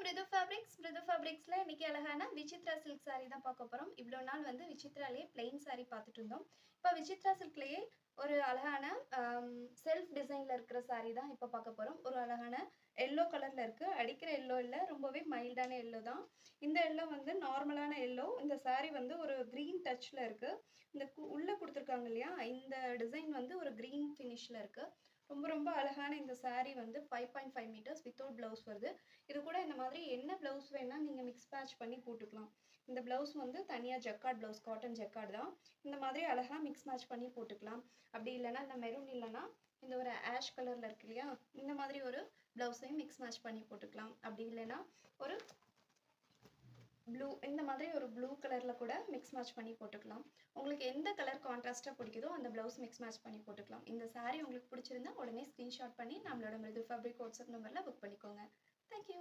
மிருது ஃபேப்ரிக்ஸ்ல இன்னைக்கு அழகான விசித்ரா சில்க் saree தான் பார்க்க போறோம். இவ்வளோ நாள் வந்து விசித்ராலேயே plain saree பார்த்துட்டு இருந்தோம். இப்போ விசித்ரா சில்க்லேயே ஒரு அழகான செல்ஃப் டிசைன்ல இருக்கிற saree தான் இப்போ பார்க்க போறோம். ஒரு அழகான எல்லோ கலர்ல இருக்கு. அடிக்கிற எல்லோ இல்ல, ரொம்பவே மைல்டான எல்லோ தான். இந்த எல்லோ வந்து நார்மலான எல்லோ. இந்த saree வந்து ஒரு கிரீன் டச்ல இருக்கு. இந்த உள்ள கொடுத்துருக்காங்க இல்லையா, இந்த டிசைன் வந்து ஒரு கிரீன் ஃபினிஷ்ல இருக்கு. ரொம்ப ரொம்ப அழகான இந்த saree வந்து 5.5 மீட்டர்ஸ் வித்தவுட் பிளவுஸ் வருது. இது கூட இந்த மாதிரி என்ன பிளவுஸ் வேணா நீங்க மிக்ஸ் மேட்ச் பண்ணி போட்டுக்கலாம். இந்த பிளவுஸ் வந்து தனியா ஜக்கார்ட் பிளவுஸ், காட்டன் ஜக்கார்ட் தான். இந்த மாதிரி அழகா மிக்ஸ் மேட்ச் பண்ணி போட்டுக்கலாம். அப்படி இல்லைன்னா இந்த மெரூன் இல்லைன்னா இந்த ஒரு ஆஷ் கலர்ல இருக்கு இல்லையா, இந்த மாதிரி ஒரு பிளவுஸையும் மிக்ஸ் மேட்ச் பண்ணி போட்டுக்கலாம். அப்படி இல்லைன்னா ஒரு ப்ளூ, இந்த மாதிரி ஒரு ப்ளூ கலர்ல கூட மிக்ஸ் மேட்ச் பண்ணி போட்டுக்கலாம். உங்களுக்கு எந்த கலர் கான்ட்ராஸ்டா பிடிக்குதோ அந்த பிளவுஸ் மிக்ஸ் மேட்ச் பண்ணி போட்டுக்கலாம். இந்த saree உங்களுக்கு பிடிச்சிருந்தா உடனே ஸ்கிரீன்ஷாட் பண்ணி நம்மளோட மிருது ஃபேப்ரிக் வாட்ஸ்அப் நம்பர்ல புக் பண்ணிக்கோங்க. தேங்க்யூ.